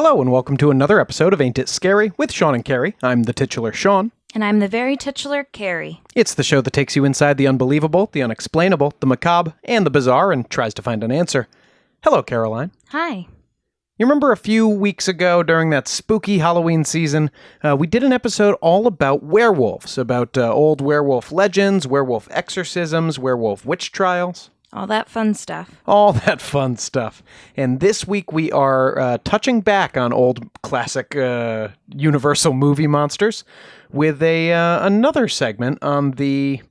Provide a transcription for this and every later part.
Hello and welcome to another episode of Ain't It Scary with Sean and Carrie. I'm the titular Sean. And I'm the very titular Carrie. It's the show that takes you inside the unbelievable, the unexplainable, the macabre, and the bizarre and tries to find an answer. Hello, Caroline. Hi. You remember a few weeks ago during that spooky Halloween season, we did an episode all about werewolves, about old werewolf legends, werewolf exorcisms, werewolf witch trials. All that fun stuff. All that fun stuff. And this week we are touching back on old classic Universal movie monsters with another segment on the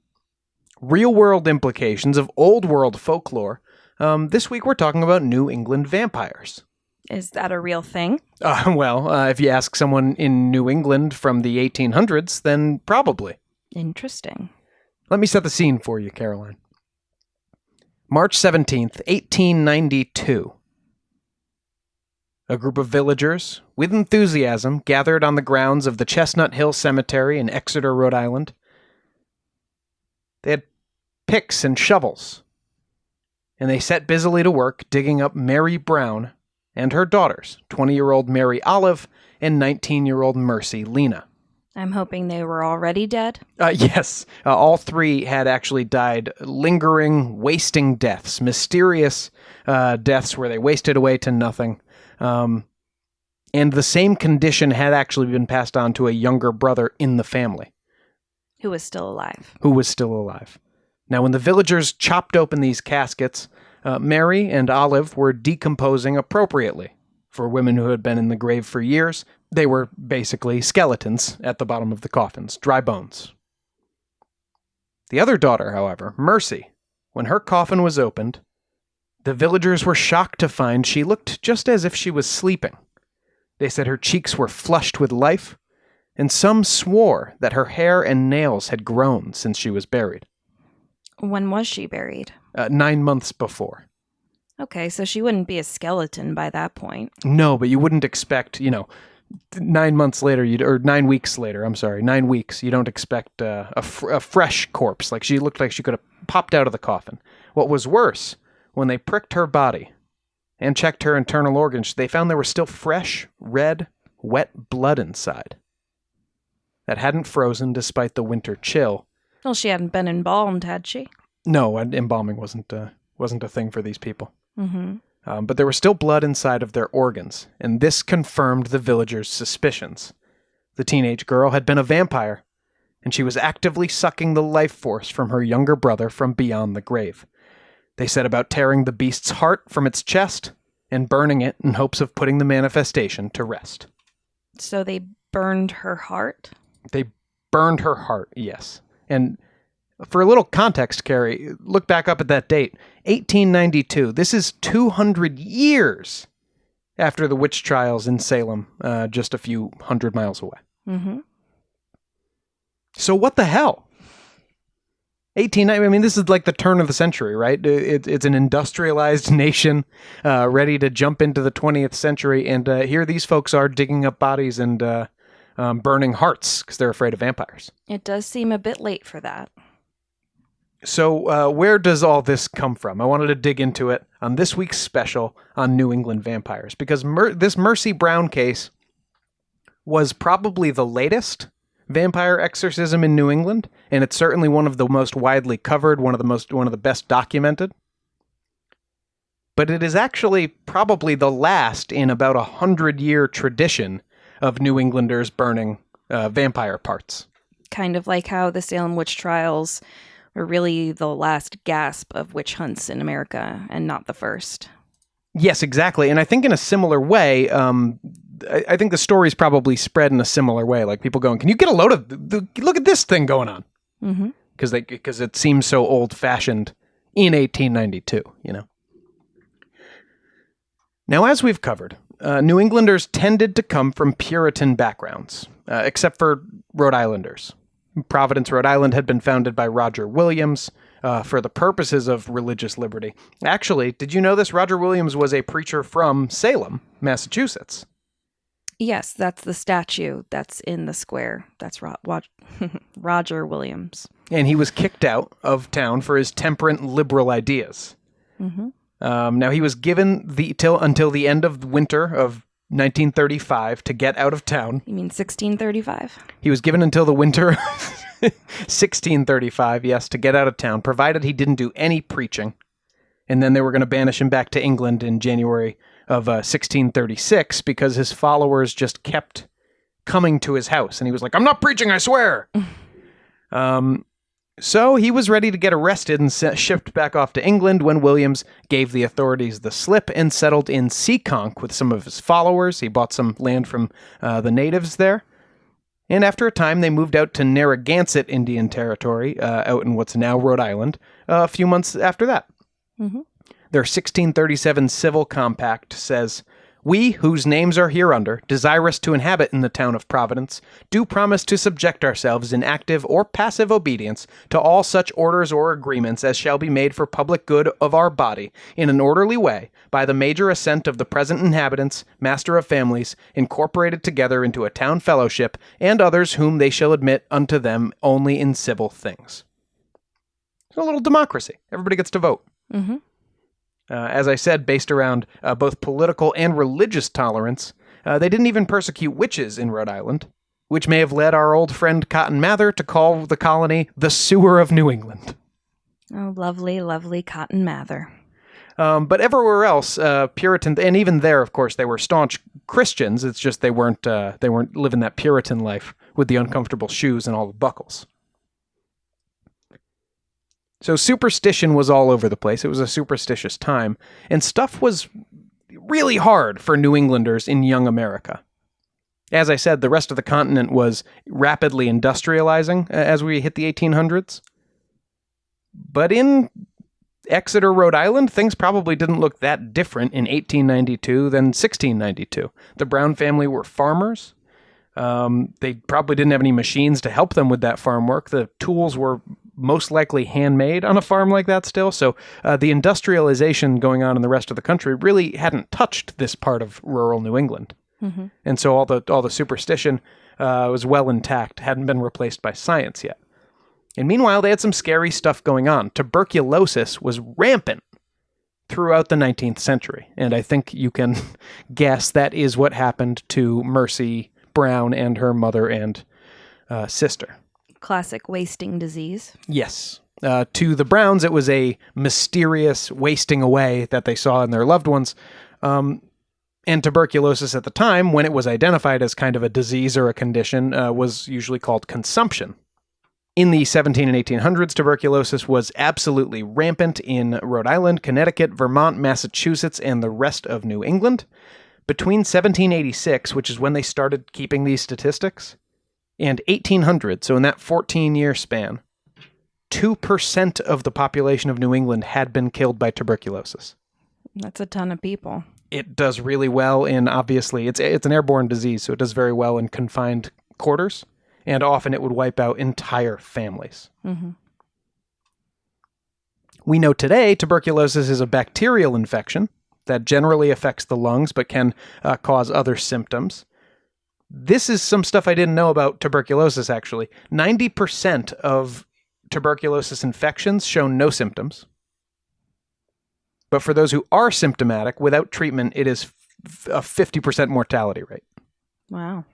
real-world implications of old-world folklore. This week we're talking about New England vampires. Is that a real thing? If you ask someone in New England from the 1800s, then probably. Interesting. Let me set the scene for you, Caroline. March 17th, 1892. A group of villagers, with enthusiasm, gathered on the grounds of the Chestnut Hill Cemetery in Exeter, Rhode Island. They had picks and shovels, and they set busily to work digging up Mary Brown and her daughters, 20-year-old Mary Olive and 19-year-old Mercy Lena. I'm hoping they were already dead. Yes. All three had actually died lingering, wasting deaths. Mysterious deaths where they wasted away to nothing. And the same condition had actually been passed on to a younger brother in the family. Who was still alive. Now, when the villagers chopped open these caskets, Mary and Olive were decomposing appropriately. For women who had been in the grave for years, they were basically skeletons at the bottom of the coffins, dry bones. The other daughter, however, Mercy, when her coffin was opened, the villagers were shocked to find she looked just as if she was sleeping. They said her cheeks were flushed with life, and some swore that her hair and nails had grown since she was buried. When was she buried? 9 months before. Okay, so she wouldn't be a skeleton by that point. No, but you wouldn't expect, 9 months later, 9 weeks later, 9 weeks, you don't expect a fresh corpse. Like, she looked like she could have popped out of the coffin. What was worse, when they pricked her body and checked her internal organs, they found there was still fresh, red, wet blood inside that hadn't frozen despite the winter chill. Well, she hadn't been embalmed, had she? No, embalming wasn't a thing for these people. Mm-hmm. But there was still blood inside of their organs, and this confirmed the villagers' suspicions. The teenage girl had been a vampire, and she was actively sucking the life force from her younger brother from beyond the grave. They set about tearing the beast's heart from its chest and burning it in hopes of putting the manifestation to rest. So they burned her heart? They burned her heart, yes. And for a little context, Carrie, look back up at that date, 1892. This is 200 years after the witch trials in Salem, just a few hundred miles away. Mm-hmm. So what the hell? This is like the turn of the century, right? It's an industrialized nation ready to jump into the 20th century, and here these folks are digging up bodies and burning hearts because they're afraid of vampires. It does seem a bit late for that. So where does all this come from? I wanted to dig into it on this week's special on New England vampires, because this Mercy Brown case was probably the latest vampire exorcism in New England, and it's certainly one of the most widely covered, one of the best documented. But it is actually probably the last in about 100-year tradition of New Englanders burning vampire parts. Kind of like how the Salem witch trials were really the last gasp of witch hunts in America and not the first. Yes, exactly. And I think in a similar way, I think the story's probably spread in a similar way. Like people going, can you get a load of, look at this thing going on? Mm-hmm. Because it seems so old-fashioned in 1892, Now, as we've covered, New Englanders tended to come from Puritan backgrounds, except for Rhode Islanders. Providence, Rhode Island had been founded by Roger Williams for the purposes of religious liberty. Actually, did you know this? Roger Williams was a preacher from Salem, Massachusetts. Yes, that's the statue that's in the square. That's Roger Williams. And he was kicked out of town for his temperate liberal ideas. Mm-hmm. Now, he was given until the end of winter of 1935, to get out of town. You mean 1635? He was given until the winter of 1635, yes, to get out of town, provided he didn't do any preaching. And then they were going to banish him back to England in January of 1636 because his followers just kept coming to his house. And he was like, I'm not preaching, I swear. So he was ready to get arrested and shipped back off to England when Williams gave the authorities the slip and settled in Seekonk with some of his followers. He bought some land from the natives there. And after a time, they moved out to Narragansett Indian Territory, out in what's now Rhode Island, a few months after that. Mm-hmm. Their 1637 civil compact says, "We, whose names are hereunder, desirous to inhabit in the town of Providence, do promise to subject ourselves in active or passive obedience to all such orders or agreements as shall be made for public good of our body, in an orderly way, by the major assent of the present inhabitants, master of families, incorporated together into a town fellowship, and others whom they shall admit unto them only in civil things." So a little democracy. Everybody gets to vote. Mm-hmm. As I said, based around both political and religious tolerance, they didn't even persecute witches in Rhode Island, which may have led our old friend Cotton Mather to call the colony the sewer of New England. Oh, lovely, lovely Cotton Mather. But everywhere else, Puritan, and even there, of course, they were staunch Christians. It's just they weren't living that Puritan life with the uncomfortable shoes and all the buckles. So superstition was all over the place. It was a superstitious time, and stuff was really hard for New Englanders in young America. As I said, the rest of the continent was rapidly industrializing as we hit the 1800s. But in Exeter, Rhode Island, things probably didn't look that different in 1892 than 1692. The Brown family were farmers. They probably didn't have any machines to help them with that farm work. The tools were most likely handmade on a farm like that still. So the industrialization going on in the rest of the country really hadn't touched this part of rural New England. Mm-hmm. And so all the superstition was well intact, hadn't been replaced by science yet. And meanwhile, they had some scary stuff going on. Tuberculosis was rampant throughout the 19th century. And I think you can guess that is what happened to Mercy Brown and her mother and sister. Classic wasting disease. Yes. To the Browns, it was a mysterious wasting away that they saw in their loved ones. And tuberculosis at the time, when it was identified as kind of a disease or a condition, was usually called consumption. In the 17 and 1800s, tuberculosis was absolutely rampant in Rhode Island, Connecticut, Vermont, Massachusetts, and the rest of New England. Between 1786, which is when they started keeping these statistics, and 1800, so in that 14-year span, 2% of the population of New England had been killed by tuberculosis. That's a ton of people. It does really well in, obviously, it's an airborne disease, so it does very well in confined quarters, and often it would wipe out entire families. Mm-hmm. We know today tuberculosis is a bacterial infection that generally affects the lungs but can cause other symptoms. This is some stuff I didn't know about tuberculosis, actually. 90% of tuberculosis infections show no symptoms. But for those who are symptomatic, without treatment, it is a 50% mortality rate. Wow.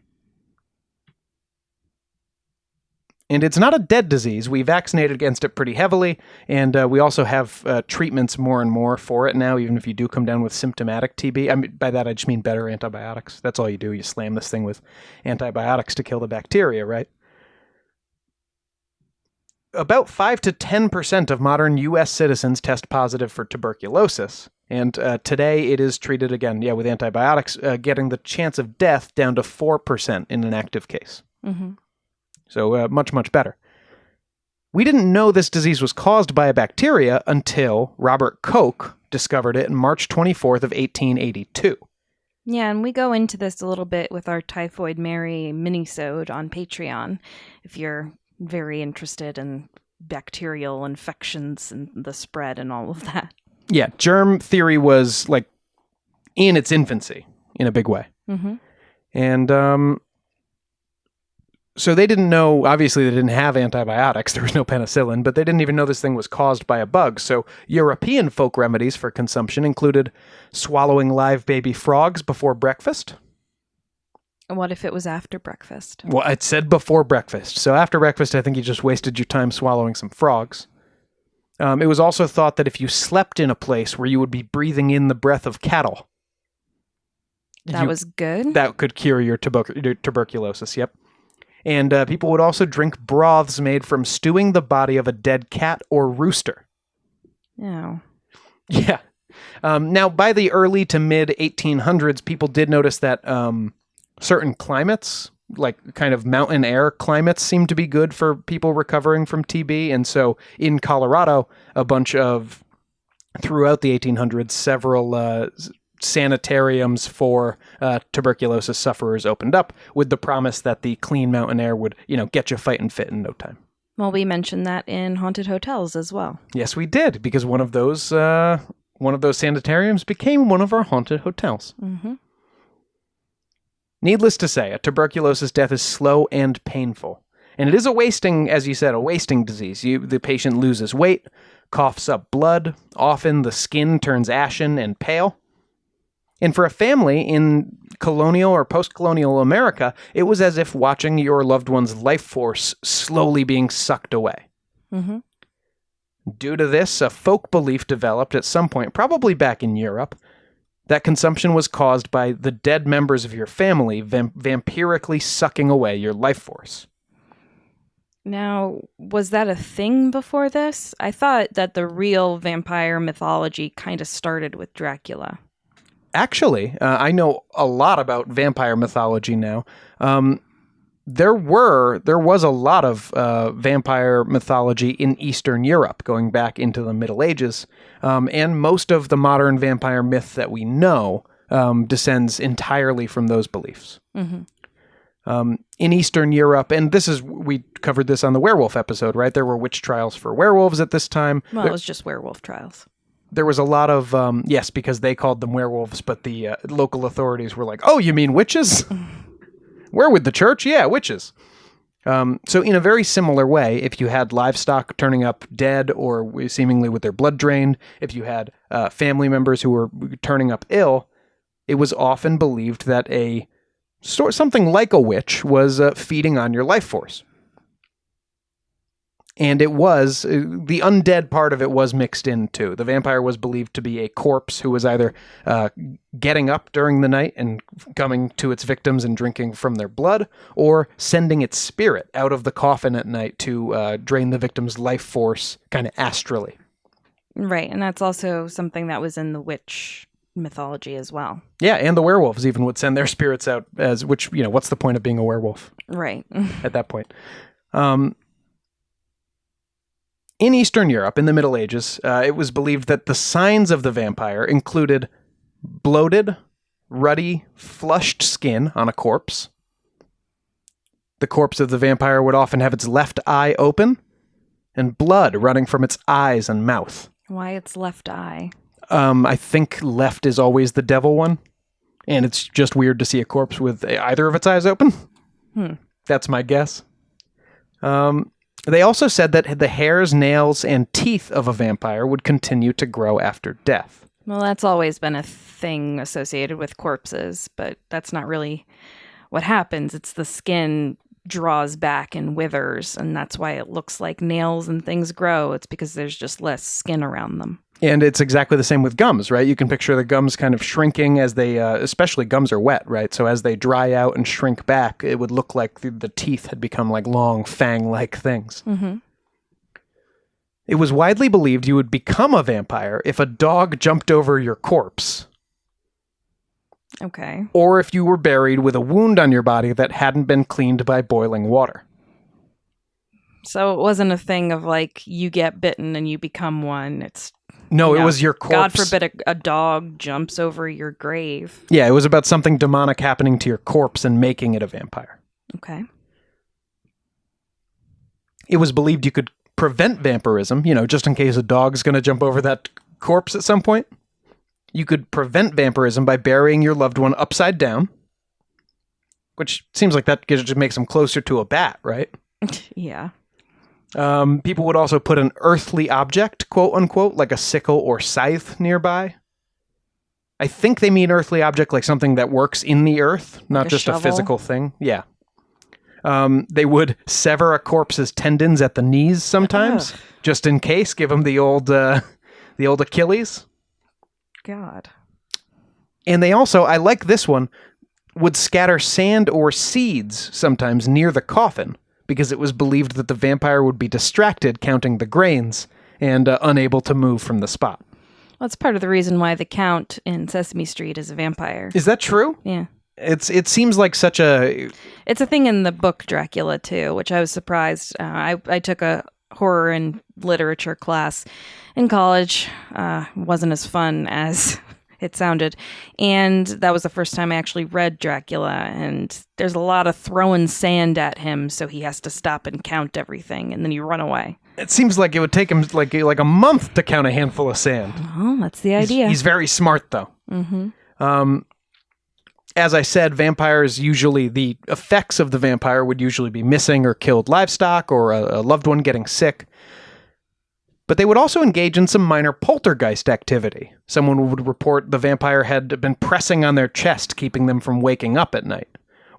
And it's not a dead disease. We vaccinated against it pretty heavily, and we also have treatments more and more for it now, even if you do come down with symptomatic TB. I mean, by that, I just mean better antibiotics. That's all you do. You slam this thing with antibiotics to kill the bacteria, right? About 5 to 10% of modern U.S. citizens test positive for tuberculosis, and today it is treated again, with antibiotics, getting the chance of death down to 4% in an active case. Mm-hmm. So much, much better. We didn't know this disease was caused by a bacteria until Robert Koch discovered it on March 24th of 1882. Yeah, and we go into this a little bit with our Typhoid Mary minisode on Patreon, if you're very interested in bacterial infections and the spread and all of that. Yeah, germ theory was like in its infancy in a big way. Mm-hmm. And so they didn't know, obviously they didn't have antibiotics, there was no penicillin, but they didn't even know this thing was caused by a bug. So European folk remedies for consumption included swallowing live baby frogs before breakfast, What if it was after breakfast? Well, it said before breakfast. So after breakfast, I think you just wasted your time swallowing some frogs. It was also thought that if you slept in a place where you would be breathing in the breath of cattle, That was good? that could cure your tuberculosis, yep. And people would also drink broths made from stewing the body of a dead cat or rooster. Oh. Yeah. Now, by the early to mid 1800s, people did notice that certain climates, like kind of mountain air climates, seemed to be good for people recovering from TB. And so in Colorado, throughout the 1800s, several sanitariums for tuberculosis sufferers opened up with the promise that the clean mountain air would, get you fighting fit in no time. Well, we mentioned that in haunted hotels as well. Yes, we did, because one of those sanitariums became one of our haunted hotels. Mm-hmm. Needless to say, a tuberculosis death is slow and painful. And it is a wasting disease. The patient loses weight, coughs up blood. Often the skin turns ashen and pale. And for a family in colonial or post-colonial America, it was as if watching your loved one's life force slowly being sucked away. Mm-hmm. Due to this, a folk belief developed at some point, probably back in Europe, that consumption was caused by the dead members of your family vampirically sucking away your life force. Now, was that a thing before this? I thought that the real vampire mythology kind of started with Dracula. Actually, I know a lot about vampire mythology now. There was a lot of vampire mythology in Eastern Europe going back into the Middle Ages, and most of the modern vampire myth that we know descends entirely from those beliefs. Mm-hmm. In Eastern Europe, and we covered this on the werewolf episode, right? There were witch trials for werewolves at this time. Well, it was just werewolf trials. There was a lot of, yes, because they called them werewolves, but the local authorities were like, oh, you mean witches? We're with the church? Yeah, witches. So in a very similar way, if you had livestock turning up dead or seemingly with their blood drained, if you had family members who were turning up ill, it was often believed that something like a witch was feeding on your life force. And it was, the undead part of it was mixed in too. The vampire was believed to be a corpse who was either getting up during the night and coming to its victims and drinking from their blood, or sending its spirit out of the coffin at night to drain the victim's life force kind of astrally. Right, and that's also something that was in the witch mythology as well. Yeah, and the werewolves even would send their spirits out which, what's the point of being a werewolf? Right. At that point. In Eastern Europe, in the Middle Ages, it was believed that the signs of the vampire included bloated, ruddy, flushed skin on a corpse. The corpse of the vampire would often have its left eye open, and blood running from its eyes and mouth. Why its left eye? I think left is always the devil one, and it's just weird to see a corpse with either of its eyes open. That's my guess. They also said that the hairs, nails, and teeth of a vampire would continue to grow after death. Well, that's always been a thing associated with corpses, but that's not really what happens. It's the skin draws back and withers, and that's why it looks like nails and things grow. It's because there's just less skin around them. And it's exactly the same with gums, right? You can picture the gums kind of shrinking as they, especially gums are wet, right? So as they dry out and shrink back, it would look like the teeth had become like long fang-like things. Mm-hmm. It was widely believed you would become a vampire if a dog jumped over your corpse. Okay. Or if you were buried with a wound on your body that hadn't been cleaned by boiling water. So it wasn't a thing of like you get bitten and you become one. No, it was your corpse. God forbid a dog jumps over your grave. Yeah, it was about something demonic happening to your corpse and making it a vampire. Okay. It was believed you could prevent vampirism, just in case a dog's going to jump over that corpse at some point. You could prevent vampirism by burying your loved one upside down, which seems like that just makes them closer to a bat, right? Yeah. People would also put an earthly object, quote unquote, like a sickle or scythe nearby. I think they mean earthly object, like something that works in the earth, not a just shovel? a physical thing. Yeah. They would sever a corpse's tendons at the knees sometimes, Ugh. just in case. Give them the old Achilles. God. And they also, I like this one, would scatter sand or seeds sometimes near the coffin because it was believed that the vampire would be distracted counting the grains and unable to move from the spot. Well, that's part of the reason why the Count in Sesame Street is a vampire. Is that true? Yeah. It seems like such a... It's a thing in the book Dracula, too, which I was surprised. I took a horror and literature class in college. Wasn't as fun as it sounded. And that was the first time I actually read Dracula. And there's a lot of throwing sand at him, so he has to stop and count everything, and then you run away. It seems like it would take him like a month to count a handful of sand. Well, that's the idea. He's very smart, though. Mm-hmm. As I said, vampires usually, the effects of the vampire would usually be missing or killed livestock or a loved one getting sick. But they would also engage in some minor poltergeist activity. Someone would report the vampire had been pressing on their chest, keeping them from waking up at night,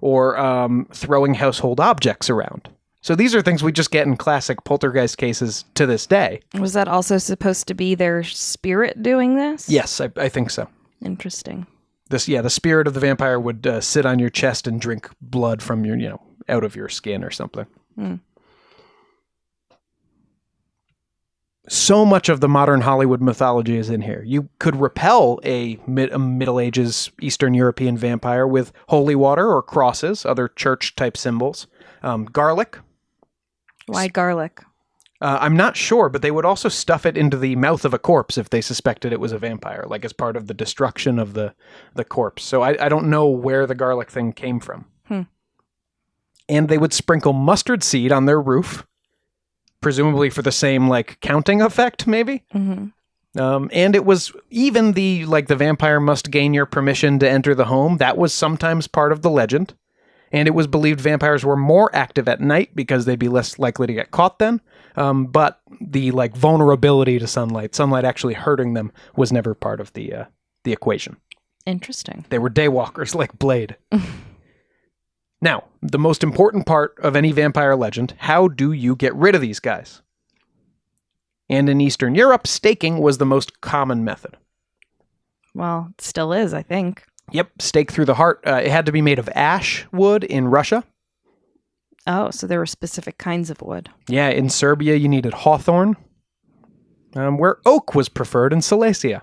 or throwing household objects around. So these are things we just get in classic poltergeist cases to this day. Was that also supposed to be their spirit doing this? Yes, I think so. Interesting. The spirit of the vampire would sit on your chest and drink blood from your, out of your skin or something. Mm. So much of the modern Hollywood mythology is in here. You could repel a Middle Ages Eastern European vampire with holy water or crosses, other church-type symbols. Garlic. Why garlic? I'm not sure, but they would also stuff it into the mouth of a corpse if they suspected it was a vampire, like as part of the destruction of the corpse. So I don't know where the garlic thing came from. And they would sprinkle mustard seed on their roof, presumably for the same counting effect, maybe. Mm-hmm. And it was even the vampire must gain your permission to enter the home. That was sometimes part of the legend. And it was believed vampires were more active at night because they'd be less likely to get caught then. But the vulnerability to sunlight actually hurting them, was never part of the equation. Interesting. They were daywalkers like Blade. Now, the most important part of any vampire legend: how do you get rid of these guys? And in Eastern Europe, staking was the most common method. Well, it still is, I think. Yep, stake through the heart. It had to be made of ash wood in Russia. Oh, so there were specific kinds of wood. Yeah, in Serbia you needed hawthorn, where oak was preferred in Silesia.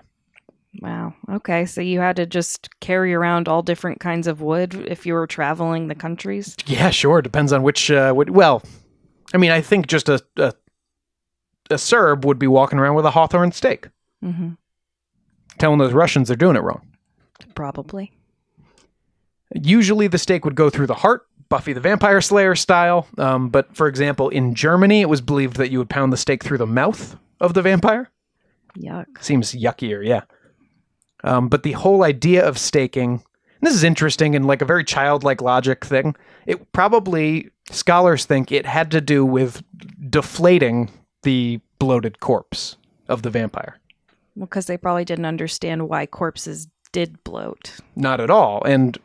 Wow. Okay, so you had to just carry around all different kinds of wood if you were traveling the countries? Yeah, sure. Depends on which... well, I mean, I think just a Serb would be walking around with a hawthorn stake. Mm-hmm. Telling those Russians they're doing it wrong. Probably. Usually the stake would go through the heart, Buffy the Vampire Slayer style. But for example, in Germany, it was believed that you would pound the stake through the mouth of the vampire. Yuck. Seems yuckier, yeah. But the whole idea of staking, and this is interesting and a very childlike logic thing, it probably, scholars think it had to do with deflating the bloated corpse of the vampire. Well, because they probably didn't understand why corpses did bloat. Not at all. And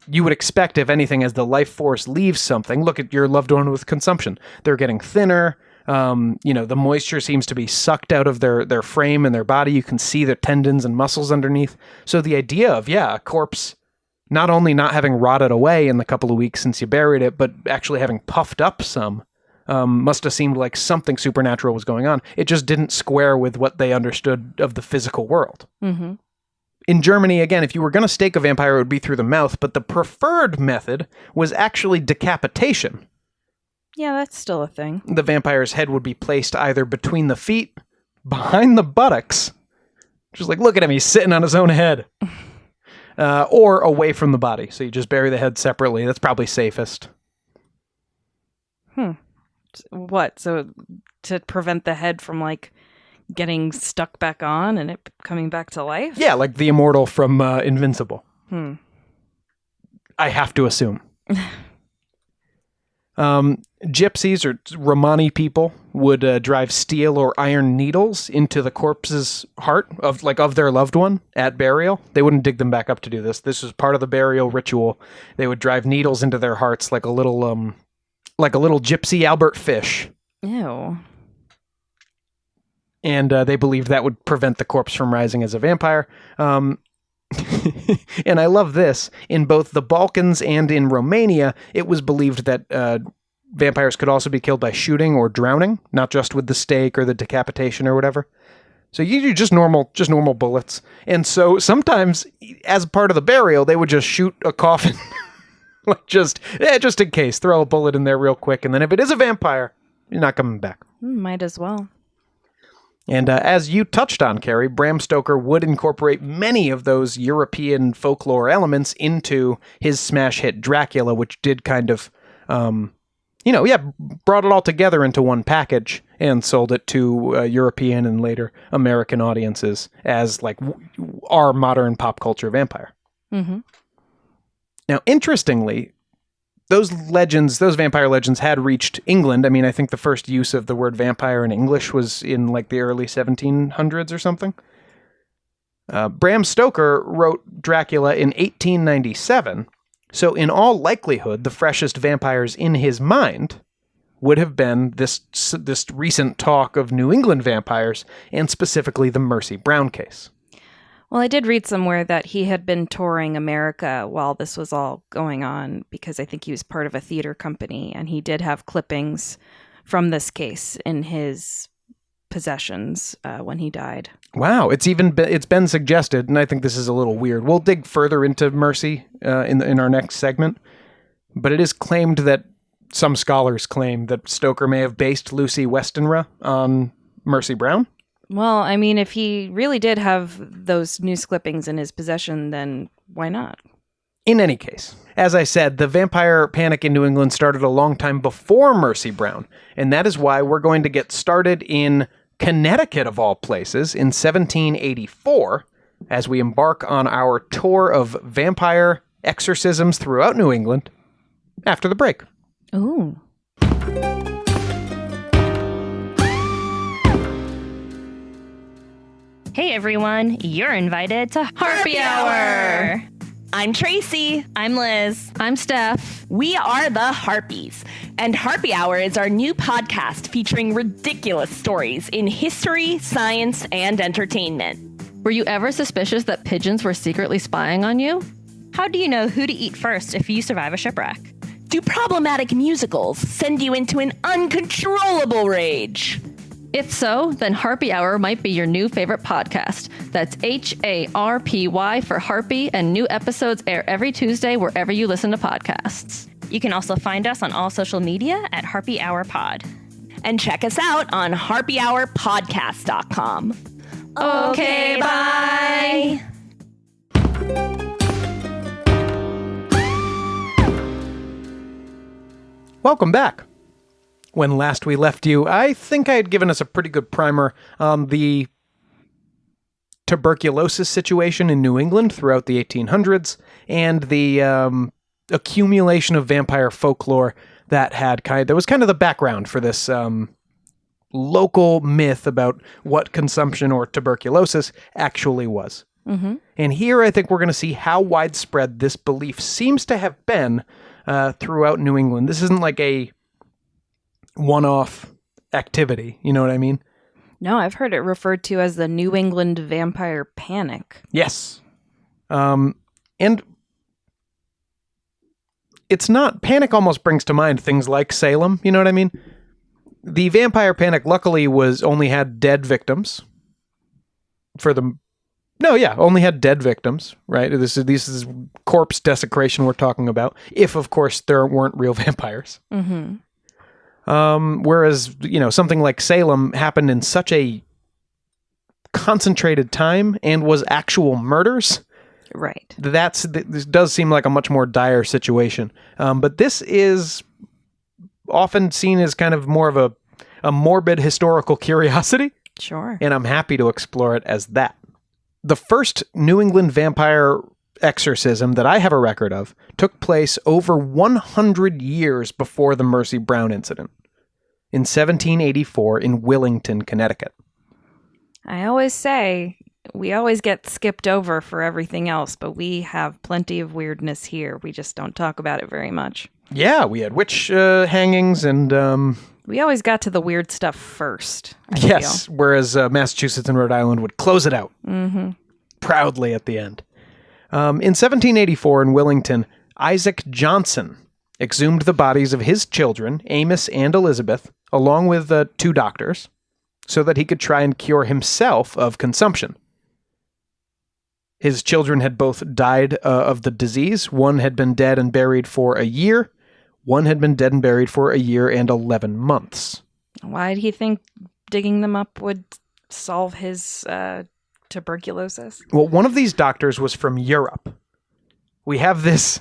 you would expect, if anything, as the life force leaves something, look at your loved one with consumption. They're getting thinner. The moisture seems to be sucked out of their frame and their body. You can see their tendons and muscles underneath. So the idea of, a corpse not only not having rotted away in the couple of weeks since you buried it, but actually having puffed up some, must have seemed like something supernatural was going on. It just didn't square with what they understood of the physical world. Mm-hmm. In Germany, again, if you were going to stake a vampire, it would be through the mouth, but the preferred method was actually decapitation. Yeah, that's still a thing. The vampire's head would be placed either between the feet, behind the buttocks, just look at him, he's sitting on his own head, or away from the body. So you just bury the head separately. That's probably safest. What? So to prevent the head from getting stuck back on and it coming back to life? Yeah, like the immortal from Invincible. I have to assume. Gypsies or Romani people would drive steel or iron needles into the corpse's heart of their loved one at burial. They wouldn't dig them back up to do this. This was part of the burial ritual. They would drive needles into their hearts like a little gypsy Albert Fish. Ew. And they believed that would prevent the corpse from rising as a vampire. And I love this. In both the Balkans and in Romania, it was believed that vampires could also be killed by shooting or drowning, not just with the stake or the decapitation or whatever. So you do just normal bullets. And so sometimes, as part of the burial, they would just shoot a coffin, just in case, throw a bullet in there real quick. And then if it is a vampire, you're not coming back. Might as well. And as you touched on, Carrie, Bram Stoker would incorporate many of those European folklore elements into his smash hit Dracula, which did kind of, brought it all together into one package and sold it to European and later American audiences as like our modern pop culture vampire. Mm-hmm. Now, interestingly, those vampire legends had reached England. I mean, I think the first use of the word vampire in English was in like the early 1700s or something. Bram Stoker wrote Dracula in 1897. So in all likelihood, the freshest vampires in his mind would have been this recent talk of New England vampires, and specifically the Mercy Brown case. Well, I did read somewhere that he had been touring America while this was all going on, because I think he was part of a theater company, and he did have clippings from this case in his possessions when he died. Wow, it's been suggested, and I think this is a little weird. We'll dig further into Mercy in our next segment, but it is claimed that some scholars claim that Stoker may have based Lucy Westenra on Mercy Brown. Well, I mean, if he really did have those news clippings in his possession, then why not? In any case, as I said, the vampire panic in New England started a long time before Mercy Brown, and that is why we're going to get started in Connecticut, of all places, in 1784, as we embark on our tour of vampire exorcisms throughout New England after the break. Ooh. Hey everyone, you're invited to Harpy Hour! I'm Tracy. I'm Liz. I'm Steph. We are the Harpies, and Harpy Hour is our new podcast featuring ridiculous stories in history, science, and entertainment. Were you ever suspicious that pigeons were secretly spying on you? How do you know who to eat first if you survive a shipwreck? Do problematic musicals send you into an uncontrollable rage? If so, then Harpy Hour might be your new favorite podcast. That's HARPY for Harpy, and new episodes air every Tuesday wherever you listen to podcasts. You can also find us on all social media at Harpy Hour Pod. And check us out on harpyhourpodcast.com. Okay, bye! Welcome back. When last we left you, I think I had given us a pretty good primer on the tuberculosis situation in New England throughout the 1800s and the accumulation of vampire folklore that was kind of the background for this local myth about what consumption or tuberculosis actually was. Mm-hmm. And here I think we're going to see how widespread this belief seems to have been throughout New England. This isn't like a one-off activity, you know what I mean? No, I've heard it referred to as the New England Vampire Panic. Yes. And it's not, panic almost brings to mind things like Salem, you know what I mean? The vampire panic luckily only had dead victims only had dead victims, right? This is corpse desecration we're talking about, if of course there weren't real vampires. Mm-hmm. Whereas, something like Salem happened in such a concentrated time and was actual murders. Right. This does seem like a much more dire situation. But this is often seen as kind of more of a morbid historical curiosity. Sure. And I'm happy to explore it as that. The first New England vampire exorcism that I have a record of took place over 100 years before the Mercy Brown incident in 1784 in Willington, Connecticut. I always say we always get skipped over for everything else, but we have plenty of weirdness here. We just don't talk about it very much. Yeah, we had witch hangings and... We always got to the weird stuff first. I yes, feel. Whereas Massachusetts and Rhode Island would close it out proudly at the end. In 1784 in Willington, Isaac Johnson exhumed the bodies of his children, Amos and Elizabeth, along with 2 doctors, so that he could try and cure himself of consumption. His children had both died of the disease. One had been dead and buried for a year. One had been dead and buried for a year and 11 months. Why did he think digging them up would solve his tuberculosis? Well, one of these doctors was from Europe. We have this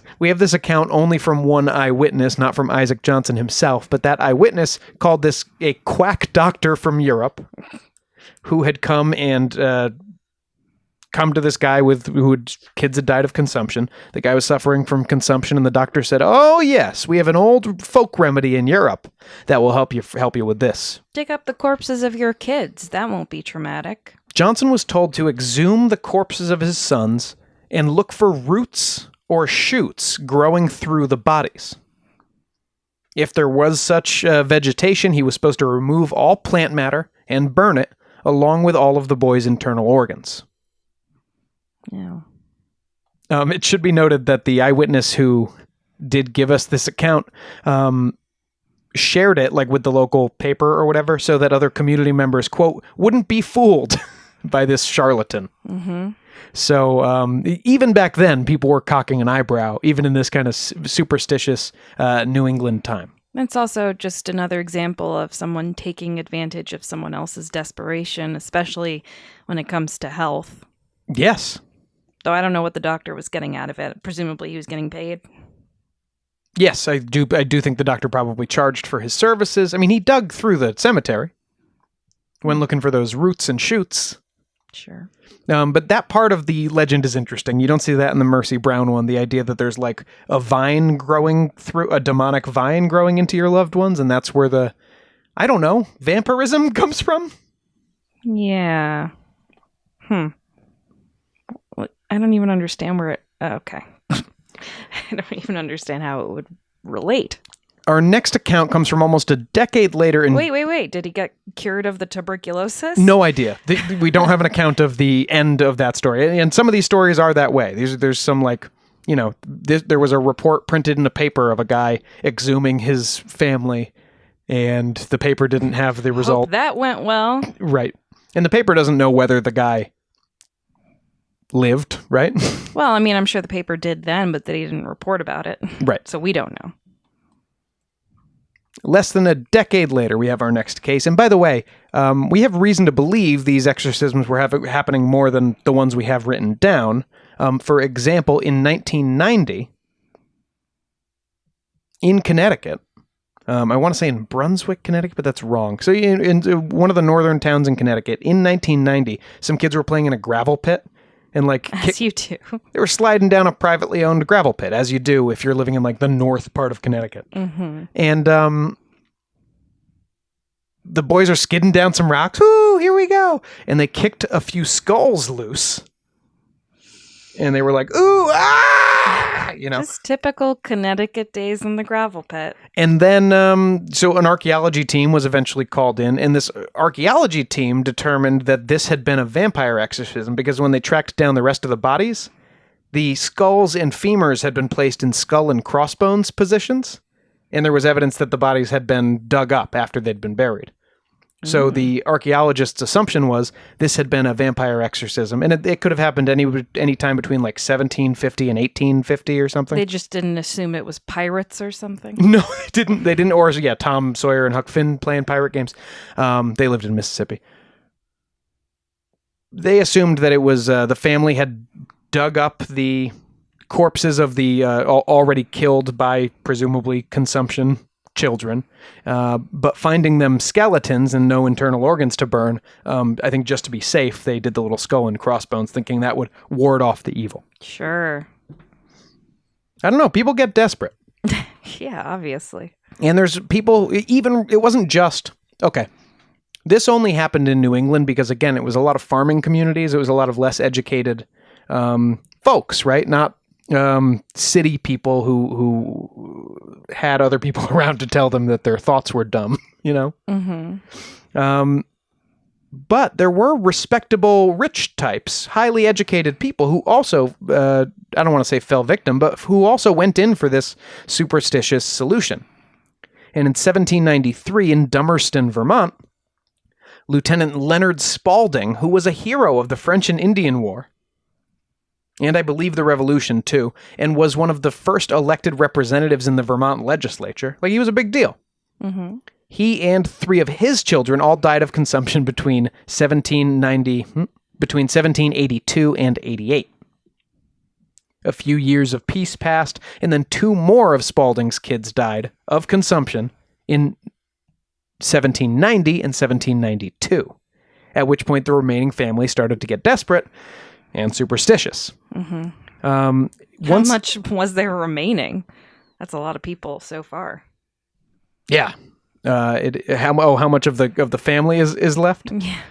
account only from one eyewitness, not from Isaac Johnson himself, but that eyewitness called this a quack doctor from Europe who had come and come to this guy kids had died of consumption. The guy was suffering from consumption, and the doctor said, "Oh yes, we have an old folk remedy in Europe that will help you with this. Dig up the corpses of your kids. That won't be traumatic." Johnson was told to exhume the corpses of his sons and look for roots or shoots growing through the bodies. If there was such vegetation, he was supposed to remove all plant matter and burn it, along with all of the boy's internal organs. Yeah. It should be noted that the eyewitness who did give us this account shared it with the local paper or whatever, so that other community members, quote, wouldn't be fooled by this charlatan. Mm-hmm. So even back then, people were cocking an eyebrow, even in this kind of superstitious New England time. It's also just another example of someone taking advantage of someone else's desperation, especially when it comes to health. Yes. Though I don't know what the doctor was getting out of it. Presumably he was getting paid. Yes, I do think the doctor probably charged for his services. I mean, he dug through the cemetery when looking for those roots and shoots. Sure. But that part of the legend is interesting. You don't see that in the Mercy Brown one, the idea that there's a vine growing through, a demonic vine growing into your loved ones, and that's where the, I don't know, vampirism comes from? Yeah. I don't even understand where it... okay. I don't even understand how it would relate. Our next account comes from almost a decade later in... Wait. Did he get cured of the tuberculosis? No idea. We don't have an account of the end of that story. And some of these stories are that way. There's some there was a report printed in a paper of a guy exhuming his family, and the paper didn't have the result. Hope that went well. Right. And the paper doesn't know whether the guy lived, right? Well, I mean, I'm sure the paper did then, but they didn't report about it. Right. So we don't know. Less than a decade later, we have our next case. And by the way, we have reason to believe these exorcisms were happening more than the ones we have written down. For example, in 1990, in Connecticut, I want to say in Brunswick, Connecticut, but that's wrong. So in one of the northern towns in Connecticut, in 1990, some kids were playing in a gravel pit. And as you do. They were sliding down a privately owned gravel pit, as you do if you're living in the north part of Connecticut. Mm-hmm. And the boys are skidding down some rocks. Ooh, here we go. And they kicked a few skulls loose. And they were like, ooh, ah! Just typical Connecticut days in the gravel pit. And then, so an archaeology team was eventually called in, and this archaeology team determined that this had been a vampire exorcism because when they tracked down the rest of the bodies, the skulls and femurs had been placed in skull and crossbones positions, and there was evidence that the bodies had been dug up after they'd been buried. So the archaeologist's assumption was this had been a vampire exorcism, and it could have happened any time between 1750 and 1850 or something. They just didn't assume it was pirates or something? No, they didn't. Or, yeah, Tom Sawyer and Huck Finn playing pirate games. They lived in Mississippi. They assumed that it was the family had dug up the corpses of the already killed by presumably consumption children, but finding them skeletons and no internal organs to burn, I think just to be safe, they did the little skull and crossbones, thinking that would ward off the evil. Sure. I don't know. People get desperate. Yeah, obviously. And there's people, even, it wasn't just, okay, this only happened in New England because, again, it was a lot of farming communities. It was a lot of less educated folks, right? Not city people who had other people around to tell them that their thoughts were dumb, you know? Mm-hmm. But there were respectable, rich types, highly educated people who also, I don't want to say fell victim, but who also went in for this superstitious solution. And in 1793 in Dummerston, Vermont, Lieutenant Leonard Spalding, who was a hero of the French and Indian War, and I believe the Revolution too, and was one of the first elected representatives in the Vermont legislature. Like, he was a big deal. Mm-hmm. He and 3 of his children all died of consumption between 1782 and 88. A few years of peace passed, and then 2 more of Spalding's kids died of consumption in 1790 and 1792, at which point the remaining family started to get desperate and superstitious. Mm-hmm. How much was there remaining? That's a lot of people so far. Yeah. How much of the family is left? Yeah.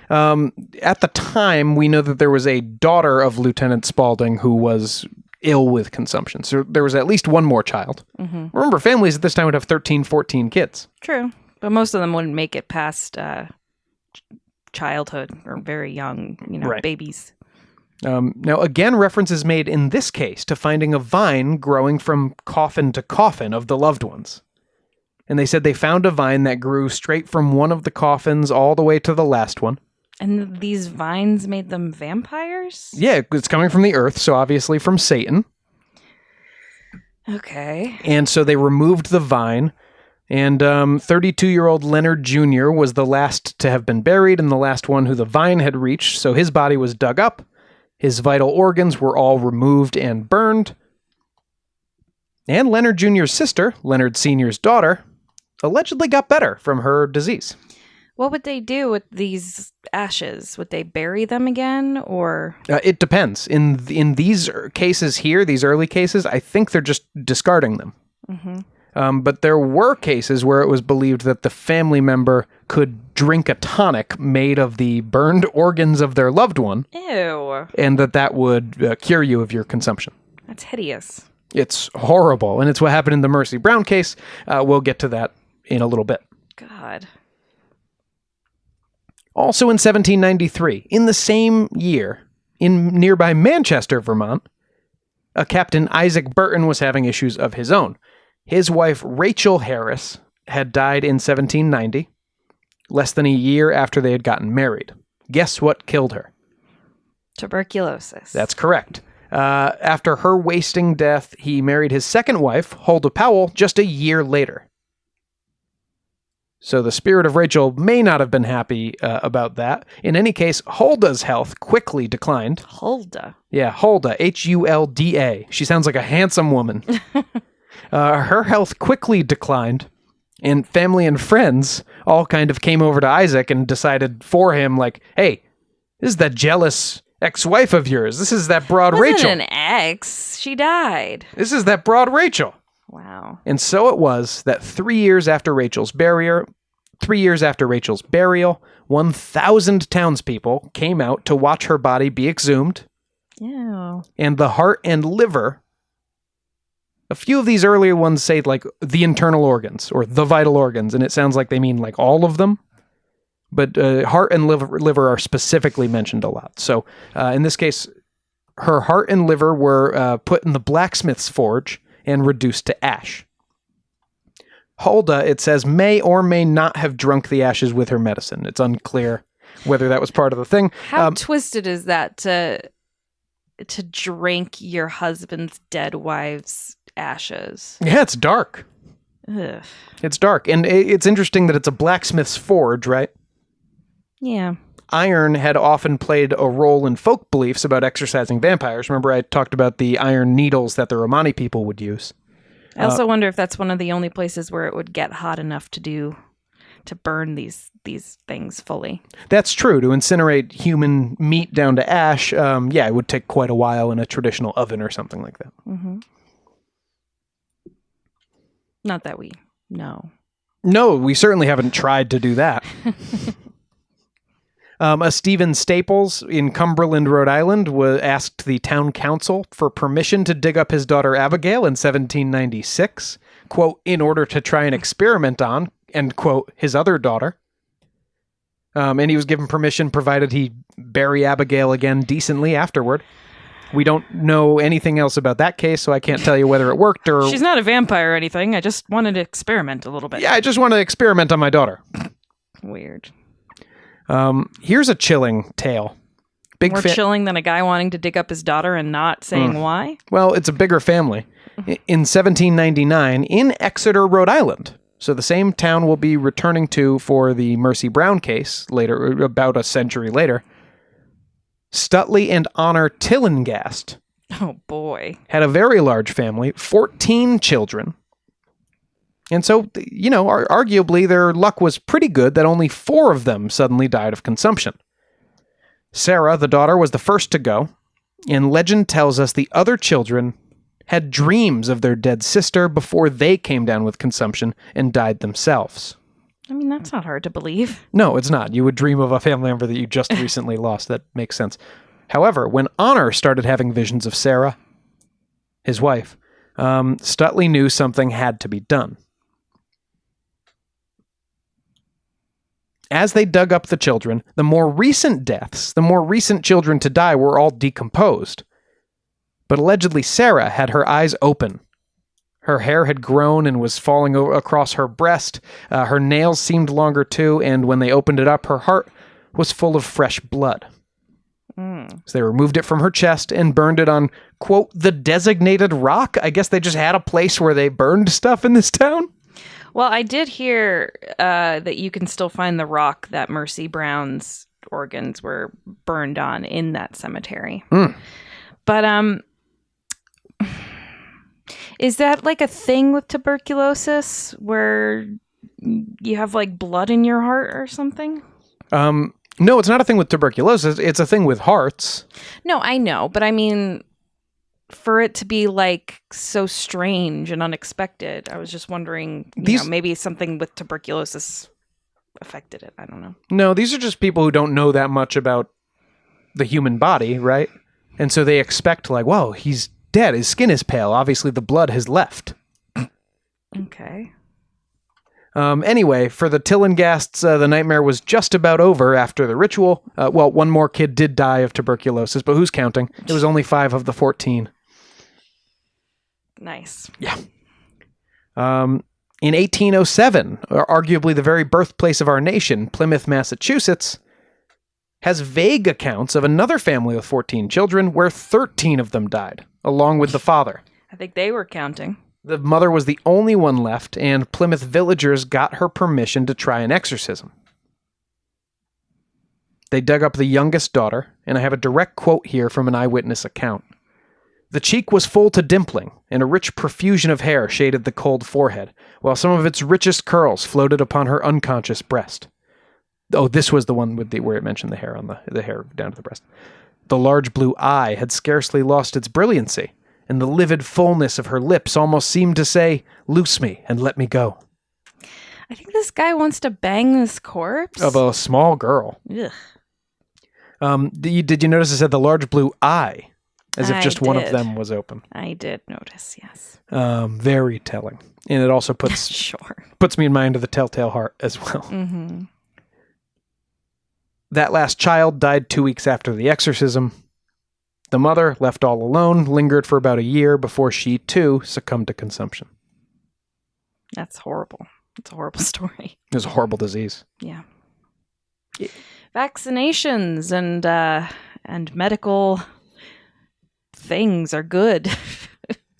At the time, we know that there was a daughter of Lieutenant Spalding who was ill with consumption. So there was at least one more child. Mm-hmm. Remember, families at this time would have 13, 14 kids. True. But most of them wouldn't make it past childhood or very young, right. Babies. Now, again, reference is made in this case to finding a vine growing from coffin to coffin of the loved ones. And they said they found a vine that grew straight from one of the coffins all the way to the last one. And these vines made them vampires? Yeah, it's coming from the earth, so obviously from Satan. Okay. And so they removed the vine, and 32-year-old Leonard Jr. was the last to have been buried and the last one who the vine had reached, so his body was dug up. His vital organs were all removed and burned. And Leonard Jr.'s sister, Leonard Sr.'s daughter, allegedly got better from her disease. What would they do with these ashes? Would they bury them again, or? It depends. In these cases here, these early cases, I think they're just discarding them. Mm-hmm. But there were cases where it was believed that the family member could drink a tonic made of the burned organs of their loved one. Ew. And that would cure you of your consumption. That's hideous. It's horrible, and it's what happened in the Mercy Brown case. We'll get to that in a little bit. God. Also in 1793, in the same year, in nearby Manchester, Vermont, a Captain Isaac Burton was having issues of his own. His wife, Rachel Harris, had died in 1790, less than a year after they had gotten married. Guess what killed her? Tuberculosis. That's correct. After her wasting death, he married his second wife, Huldah Powell, just a year later. So the spirit of Rachel may not have been happy about that. In any case, Huldah's health quickly declined. Huldah? Yeah, Huldah, Hulda. She sounds like a handsome woman. Her health quickly declined, and family and friends all kind of came over to Isaac and decided for him, like, hey, this is that jealous ex-wife of yours. This is that broad Rachel. An ex. She died. This is that broad Rachel. Wow. And so it was that 3 years after Rachel's burial, 1,000 townspeople came out to watch her body be exhumed. Yeah. And the heart and liver, a few of these earlier ones say like the internal organs or the vital organs, and it sounds like they mean like all of them. But heart and liver are specifically mentioned a lot. So in this case, her heart and liver were put in the blacksmith's forge and reduced to ash. Huldah, it says, may or may not have drunk the ashes with her medicine. It's unclear whether that was part of the thing. How twisted is that to drink your husband's dead wife's ashes? Yeah, it's dark. Ugh. It's dark. And it's interesting that it's a blacksmith's forge, right? Yeah. Iron had often played a role in folk beliefs about exorcising vampires. Remember, I talked about the iron needles that the Romani people would use. I also wonder if that's one of the only places where it would get hot enough to burn these things fully. That's true. To incinerate human meat down to ash, it would take quite a while in a traditional oven or something like that. Mm-hmm. Not that we know. No, we certainly haven't tried to do that. A Stephen Staples in Cumberland, Rhode Island, asked the town council for permission to dig up his daughter Abigail in 1796, quote, in order to try and experiment on, end quote, his other daughter. And he was given permission provided he bury Abigail again decently afterward. We don't know anything else about that case, so I can't tell you whether it worked or... She's not a vampire or anything. I just wanted to experiment a little bit. Yeah, I just want to experiment on my daughter. Weird. Here's a chilling tale. More chilling than a guy wanting to dig up his daughter and not saying why? Well, it's a bigger family. In 1799, in Exeter, Rhode Island, so the same town we'll be returning to for the Mercy Brown case later, about a century later, Stutley and Honor Tillengast Oh, boy. had a very large family, 14 children. And so, arguably their luck was pretty good that only 4 of them suddenly died of consumption. Sarah, the daughter, was the first to go, and legend tells us the other children had dreams of their dead sister before they came down with consumption and died themselves. I mean, that's not hard to believe. No, it's not. You would dream of a family member that you just recently lost. That makes sense. However, when Honor started having visions of Sarah, his wife, Stutley knew something had to be done. As they dug up the children, the more recent deaths, the more recent children to die were all decomposed. But allegedly Sarah had her eyes open. Her hair had grown and was falling across her breast. Her nails seemed longer too, and when they opened it up, her heart was full of fresh blood. So they removed it from her chest and burned it on, quote, the designated rock. I guess they just had a place where they burned stuff in this town. Well, I did hear that you can still find the rock that Mercy Brown's organs were burned on in that cemetery. But is that like a thing with tuberculosis where you have like blood in your heart or something? No, it's not a thing with tuberculosis. It's a thing with hearts. No, I know. But I mean, for it to be like so strange and unexpected, I was just wondering, maybe something with tuberculosis affected it. I don't know. No, these are just people who don't know that much about the human body, right? And so they expect like, whoa, he's dead. His skin is pale. Obviously the blood has left. Okay. Anyway, for the Tillengasts, the nightmare was just about over after the ritual. One more kid did die of tuberculosis, but who's counting? It was only 5 of the 14. Nice. Yeah. In 1807, arguably the very birthplace of our nation, Plymouth, Massachusetts, has vague accounts of another family with 14 children where 13 of them died, along with the father. I think they were counting. The mother was the only one left, and Plymouth villagers got her permission to try an exorcism. They dug up the youngest daughter, and I have a direct quote here from an eyewitness account. The cheek was full to dimpling, and a rich profusion of hair shaded the cold forehead, while some of its richest curls floated upon her unconscious breast. Oh, this was the one with where it mentioned the hair on the hair down to the breast. The large blue eye had scarcely lost its brilliancy, and the livid fullness of her lips almost seemed to say, "Loose me and let me go." I think this guy wants to bang this corpse. Of a small girl. Ugh. Did you notice it said the large blue eye? As if just one of did. them was open. I did notice, yes. Very telling. And it also puts Sure. puts me in mind of the Telltale Heart as well. Mm-hmm. That last child died 2 weeks after the exorcism. The mother, left all alone, lingered for about a year before she, too, succumbed to consumption. That's horrible. It's a horrible story. It was a horrible disease. Yeah. Vaccinations and medical things are good.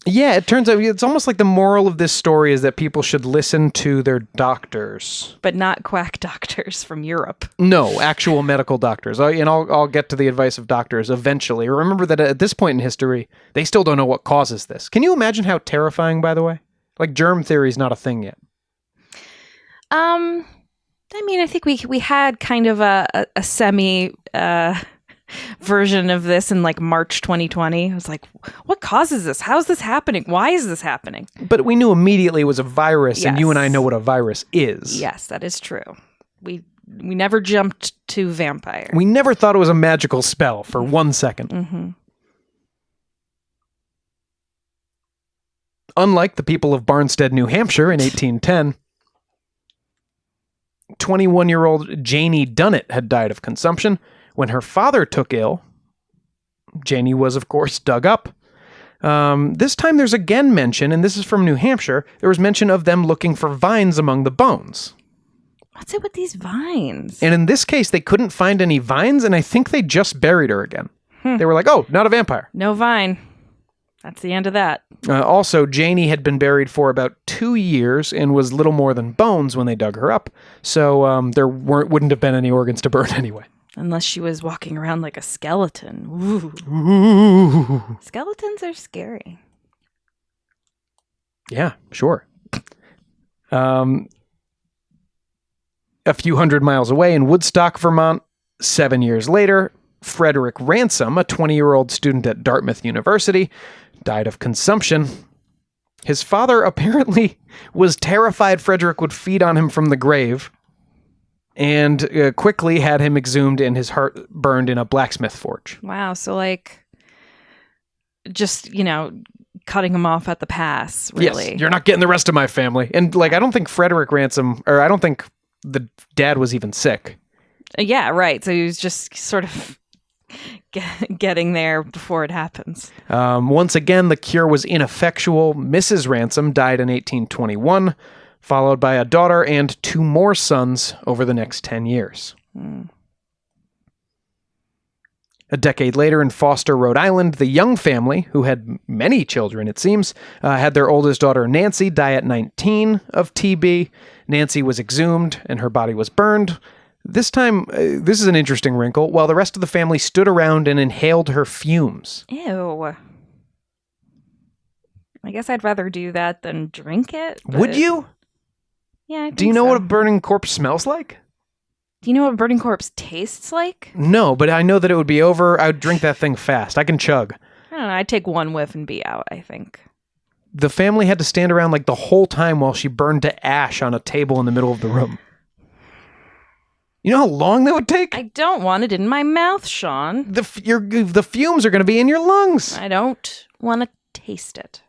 Yeah, it turns out it's almost like the moral of this story is that people should listen to their doctors. But not quack doctors from Europe. No, actual medical doctors. I'll get to the advice of doctors eventually. Remember that at this point in history, they still don't know what causes this. Can you imagine how terrifying, by the way? Like, germ theory is not a thing yet. I mean, I think we had kind of a semi version of this in like March 2020. I was like, what causes this? How's this happening? Why is this happening? But we knew immediately it was a virus, and Yes. you and I know what a virus is. Yes, that is true. We never jumped to vampire. We never thought it was a magical spell for 1 second. Mm-hmm. Unlike the people of Barnstead, New Hampshire in 1810, 21-year-old Janie Dunnett had died of consumption. When her father took ill, Janie was, of course, dug up. This time there's again mention, and this is from New Hampshire, there was mention of them looking for vines among the bones. What's it with these vines? And in this case, they couldn't find any vines, and I think they just buried her again. They were like, oh, not a vampire. No vine. That's the end of that. Also, Janie had been buried for about 2 years and was little more than bones when they dug her up, so there wouldn't have been any organs to burn anyway. Unless she was walking around like a skeleton. Ooh. Ooh. Skeletons are scary. Yeah, sure. A few hundred miles away in Woodstock, Vermont, 7 years later, Frederick Ransom, a 20-year-old student at Dartmouth University, died of consumption. His father apparently was terrified Frederick would feed on him from the grave and quickly had him exhumed and his heart burned in a blacksmith forge. Wow. So like, just, cutting him off at the pass, really. Yes, you're not getting the rest of my family. And like, I don't think Frederick Ransom, or I don't think the dad was even sick. Yeah, right. So he was just sort of getting there before it happens. Once again, the cure was ineffectual. Mrs. Ransom died in 1821, followed by a daughter and 2 more sons over the next 10 years. A decade later in Foster, Rhode Island, the Young family, who had many children, it seems, had their oldest daughter, Nancy, die at 19 of TB. Nancy was exhumed and her body was burned. This time, this is an interesting wrinkle, while the rest of the family stood around and inhaled her fumes. Ew. I guess I'd rather do that than drink it. Would you? Yeah, I think Do you know so. what a burning corpse smells like? Do you know what a burning corpse tastes like? No, but I know that it would be over. I would drink that thing fast. I can chug. I don't know. I'd take one whiff and be out, I think. The family had to stand around like the whole time while she burned to ash on a table in the middle of the room. You know how long that would take? I don't want it in my mouth, Sean. The fumes are going to be in your lungs. I don't want to taste it.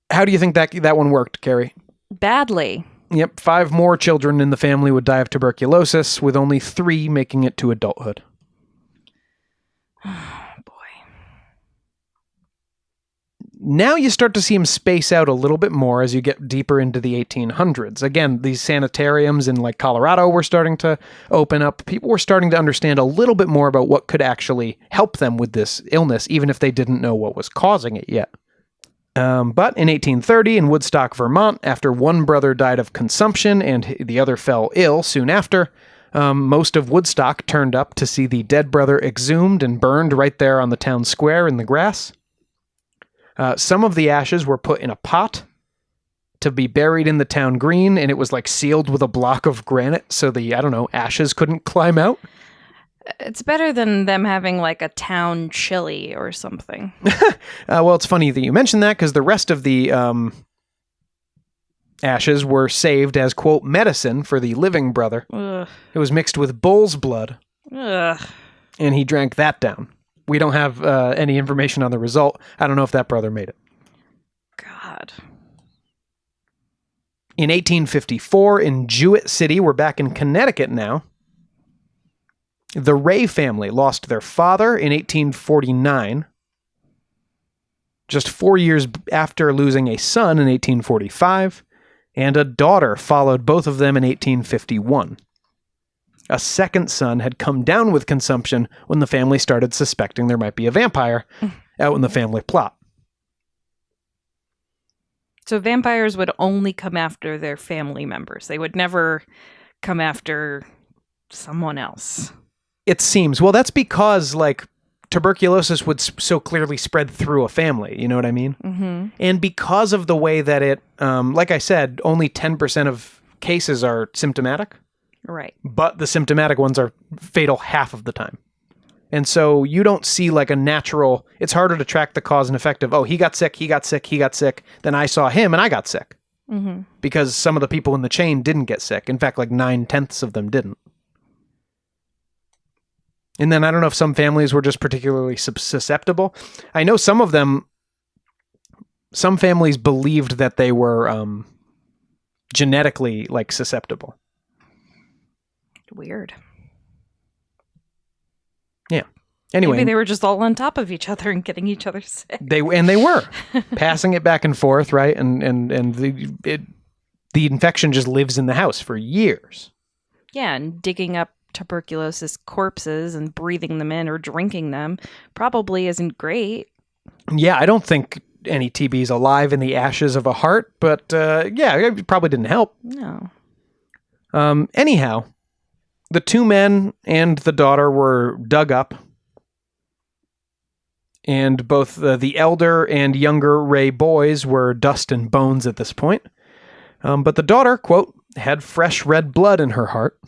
How do you think that one worked, Carrie? Badly. Yep, 5 more children in the family would die of tuberculosis, with only 3 making it to adulthood. Now you start to see him space out a little bit more as you get deeper into the 1800s. Again, these sanitariums in like Colorado were starting to open up. People were starting to understand a little bit more about what could actually help them with this illness, even if they didn't know what was causing it yet. But in 1830, in Woodstock, Vermont, after one brother died of consumption and the other fell ill soon after, most of Woodstock turned up to see the dead brother exhumed and burned right there on the town square in the grass. Some of the ashes were put in a pot to be buried in the town green, and it was like sealed with a block of granite so the, ashes couldn't climb out. It's better than them having like a town chili or something. Well, it's funny that you mentioned that because the rest of the ashes were saved as, quote, medicine for the living brother. Ugh. It was mixed with bull's blood, Ugh. and he drank that down. We don't have any information on the result. I don't know if that brother made it. God. In 1854, in Jewett City, we're back in Connecticut now, the Ray family lost their father in 1849, just 4 years after losing a son in 1845, and a daughter followed both of them in 1851. A second son had come down with consumption when the family started suspecting there might be a vampire out in the family plot. So vampires would only come after their family members. They would never come after someone else. It seems. Well, that's because, tuberculosis would so clearly spread through a family. You know what I mean? Mm-hmm. And because of the way that it, like I said, only 10% of cases are symptomatic. Right. But the symptomatic ones are fatal half of the time. And so you don't see like a natural, it's harder to track the cause and effect of, oh, he got sick, then I saw him and I got sick. Mm-hmm. Because some of the people in the chain didn't get sick. In fact, like 9/10 of them didn't. And then I don't know if some families were just particularly susceptible. I know some of them, some families believed that they were genetically like susceptible. Weird. Yeah. Anyway, maybe they were just all on top of each other and getting each other sick. They were passing it back and forth, right? And the infection just lives in the house for years. Yeah, and digging up tuberculosis corpses and breathing them in or drinking them probably isn't great. Yeah, I don't think any TB is alive in the ashes of a heart, but yeah, it probably didn't help. No. Anyhow, the two men and the daughter were dug up, and both the elder and younger Ray boys were dust and bones at this point. But the daughter, quote, had fresh red blood in her heart.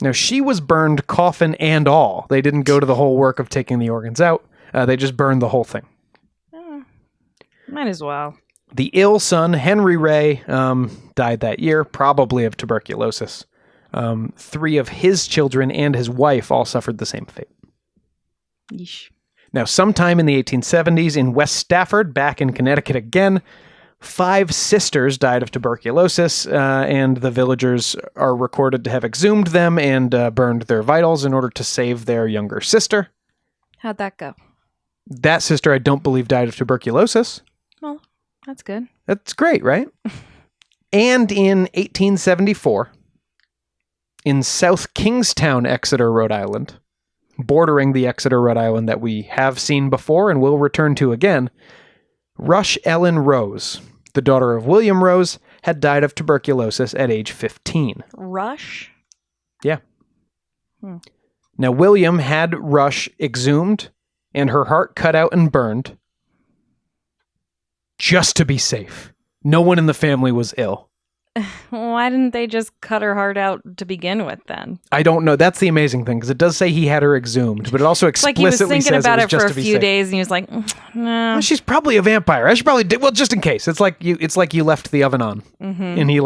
Now, she was burned coffin and all. They didn't go to the whole work of taking the organs out. They just burned the whole thing. Might as well. The ill son, Henry Ray, died that year, probably of tuberculosis. 3 of his children and his wife all suffered the same fate. Yeesh. Now, sometime in the 1870s in West Stafford, back in Connecticut again, 5 sisters died of tuberculosis, and the villagers are recorded to have exhumed them and burned their vitals in order to save their younger sister. How'd that go? That sister, I don't believe, died of tuberculosis. Well, that's good. That's great, right? And in 1874, in South Kingstown, Exeter, Rhode Island, bordering the Exeter, Rhode Island that we have seen before and will return to again, Rush Ellen Rose, the daughter of William Rose, had died of tuberculosis at age 15. Rush? Yeah. Now, William had Rush exhumed and her heart cut out and burned just to be safe. No one in the family was ill. Why didn't they just cut her heart out to begin with then? I don't know. That's the amazing thing, because it does say he had her exhumed, but it also explicitly says it was like he was thinking about it for a few few days, and he was like, no. Well, she's probably a vampire. I should probably do, well, just in case. It's like you left the oven on, and he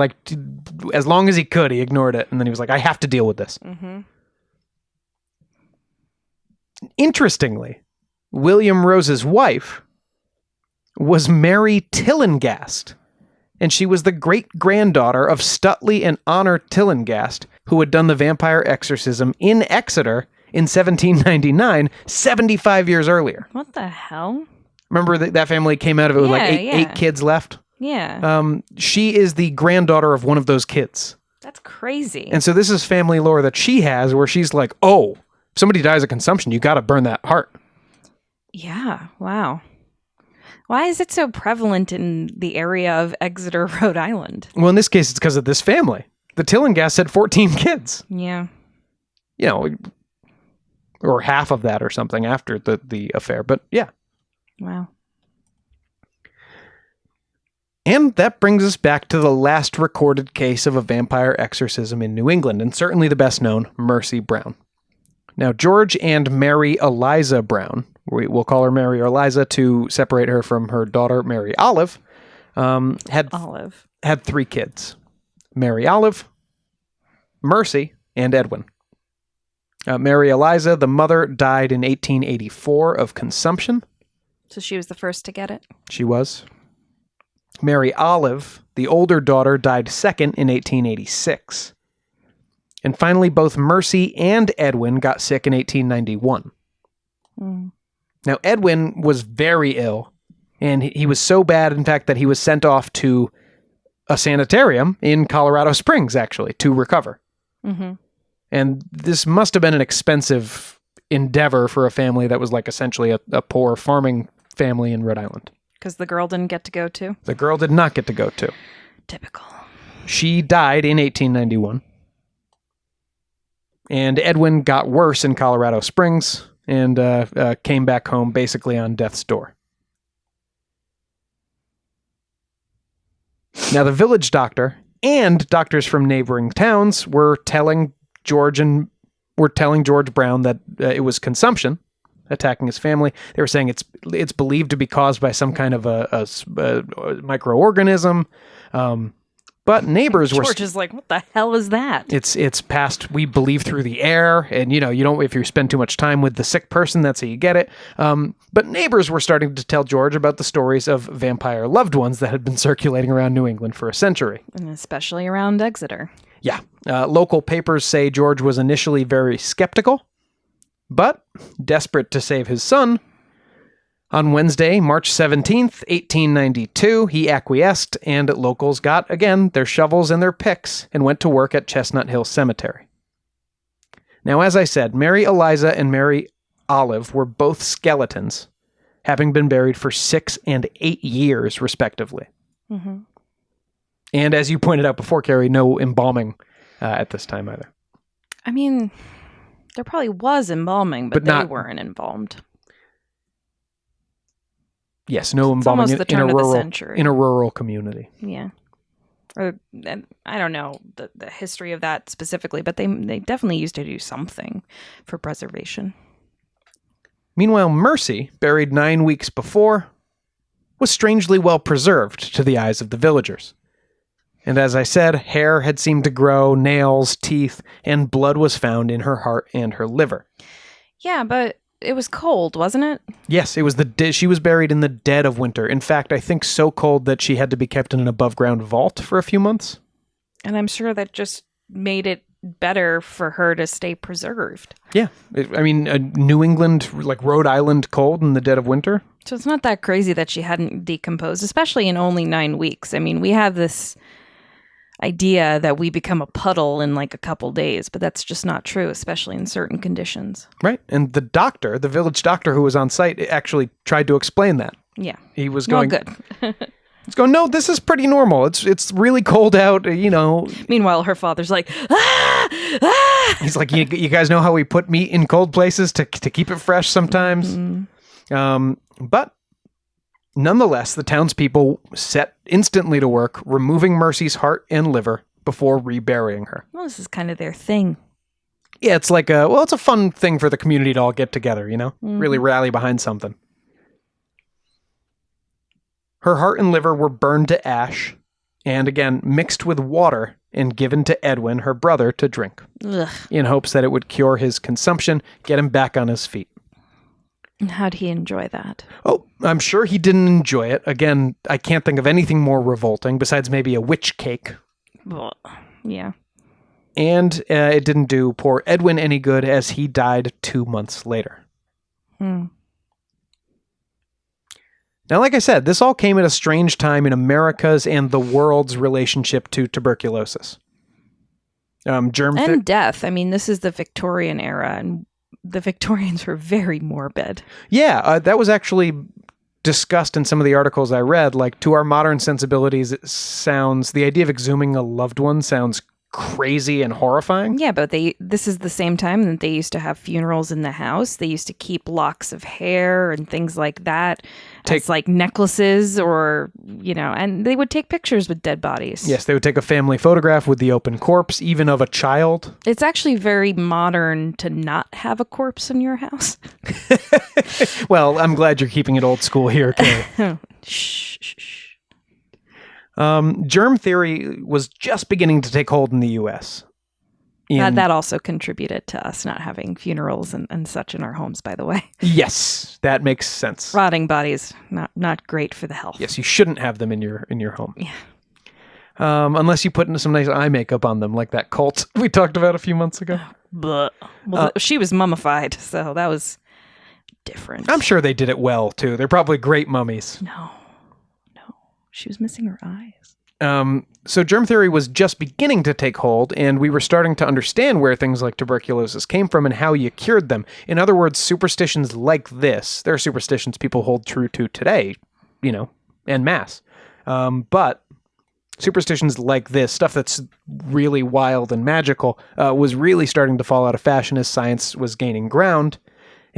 as long as he could, he ignored it, and then he was like, I have to deal with this. Mm-hmm. Interestingly, William Rose's wife was Mary Tillinghast, and she was the great-granddaughter of Stutley and Honor Tillinghast, who had done the vampire exorcism in Exeter in 1799, 75 years earlier. What the hell? Remember that family came out of it with eight kids left? Yeah. She is the granddaughter of one of those kids. That's crazy. And so this is family lore that she has where she's like, oh, if somebody dies of consumption, you got to burn that heart. Yeah. Wow. Why is it so prevalent in the area of Exeter, Rhode Island? Well, in this case, it's because of this family. The Tillinghast had 14 kids. Yeah. You know, or half of that or something after the affair. But yeah. Wow. And that brings us back to the last recorded case of a vampire exorcism in New England, and certainly the best known, Mercy Brown. Now, George and Mary Eliza Brown, we'll call her Mary Eliza to separate her from her daughter, Mary Olive, had 3 kids. Mary Olive, Mercy, and Edwin. Mary Eliza, the mother, died in 1884 of consumption. So she was the first to get it? She was. Mary Olive, the older daughter, died second in 1886. And finally, both Mercy and Edwin got sick in 1891. Now, Edwin was very ill, and he was so bad, in fact, that he was sent off to a sanitarium in Colorado Springs, actually, to recover. Mm-hmm. And this must have been an expensive endeavor for a family that was like essentially a poor farming family in Rhode Island. Because the girl didn't get to go to? The girl did not get to go to. Typical. She died in 1891. And Edwin got worse in Colorado Springs. and came back home basically on death's door. Now, the village doctor and doctors from neighboring towns were telling George Brown that it was consumption attacking his family. They were saying it's believed to be caused by some kind of a microorganism. But neighbors were... George is like, what the hell is that? It's passed, we believe, through the air. And, you don't, if you spend too much time with the sick person, that's how you get it. But neighbors were starting to tell George about the stories of vampire loved ones that had been circulating around New England for a century. And especially around Exeter. Yeah. Local papers say George was initially very skeptical, but desperate to save his son. On Wednesday, March 17th, 1892, he acquiesced, and locals got, again, their shovels and their picks and went to work at Chestnut Hill Cemetery. Now, as I said, Mary Eliza and Mary Olive were both skeletons, having been buried for 6 and 8 years, respectively. Mm-hmm. And as you pointed out before, Carrie, no embalming at this time either. I mean, there probably was embalming, but they weren't embalmed. Yes, no embalming in a rural community. Yeah. Or I don't know the history of that specifically, but they definitely used to do something for preservation. Meanwhile, Mercy, buried 9 weeks before, was strangely well preserved to the eyes of the villagers. And as I said, hair had seemed to grow, nails, teeth, and blood was found in her heart and her liver. Yeah, but it was cold, wasn't it? Yes, it was she was buried in the dead of winter. In fact, I think so cold that she had to be kept in an above-ground vault for a few months. And I'm sure that just made it better for her to stay preserved. Yeah. New England, like Rhode Island cold in the dead of winter. So it's not that crazy that she hadn't decomposed, especially in only 9 weeks. I mean, we have this idea that we become a puddle in like a couple days, but that's just not true, especially in certain conditions. Right. And the village doctor who was on site actually tried to explain that. Yeah. He was going, good. He's going, no, this is pretty normal. It's really cold out, Meanwhile, her father's like, ah! He's like, you guys know how we put meat in cold places to keep it fresh sometimes? Mm-hmm. But nonetheless, the townspeople set instantly to work, removing Mercy's heart and liver before reburying her. Well, this is kind of their thing. Yeah, it's like it's a fun thing for the community to all get together, Mm-hmm. Really rally behind something. Her heart and liver were burned to ash, and again, mixed with water and given to Edwin, her brother, to drink. Ugh. In hopes that it would cure his consumption, get him back on his feet. And how'd he enjoy that? Oh, I'm sure he didn't enjoy it. Again, I can't think of anything more revolting besides maybe a witch cake. Well, yeah. And it didn't do poor Edwin any good as he died 2 months later. Now, like I said, this all came at a strange time in America's and the world's relationship to tuberculosis. And death. I mean, this is the Victorian era, and the Victorians were very morbid. Yeah, that was actually discussed in some of the articles I read. Like, to our modern sensibilities, the idea of exhuming a loved one sounds crazy and horrifying. Yeah, but this is the same time that they used to have funerals in the house. They used to keep locks of hair and things like that as like necklaces, or and they would take pictures with dead bodies. Yes, they would take a family photograph with the open corpse, even of a child. It's actually very modern to not have a corpse in your house. Well, I'm glad you're keeping it old school here, too. Shh. Germ theory was just beginning to take hold in the U.S. That also contributed to us not having funerals and such in our homes, by the way. Yes, that makes sense. Rotting bodies, not great for the health. Yes, you shouldn't have them in your home. Yeah. Unless you put some nice eye makeup on them, like that cult we talked about a few months ago. Well, she was mummified, so that was different. I'm sure they did it well, too. They're probably great mummies. No. She was missing her eyes. So germ theory was just beginning to take hold, and we were starting to understand where things like tuberculosis came from and how you cured them. In other words, superstitions like this, there are superstitions people hold true to today, en masse. But superstitions like this, stuff that's really wild and magical, was really starting to fall out of fashion as science was gaining ground.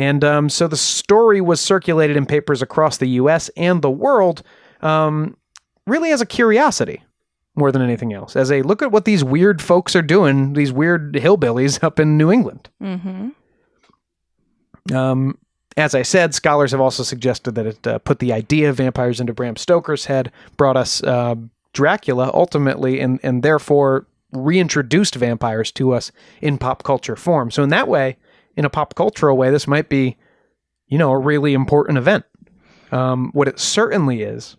And so the story was circulated in papers across the U.S. and the world really as a curiosity more than anything else. As a look at what these weird folks are doing, these weird hillbillies up in New England. Mm-hmm. As I said, scholars have also suggested that it put the idea of vampires into Bram Stoker's head, brought us Dracula ultimately, and therefore reintroduced vampires to us in pop culture form. So in that way, in a pop cultural way, this might be, a really important event. What it certainly is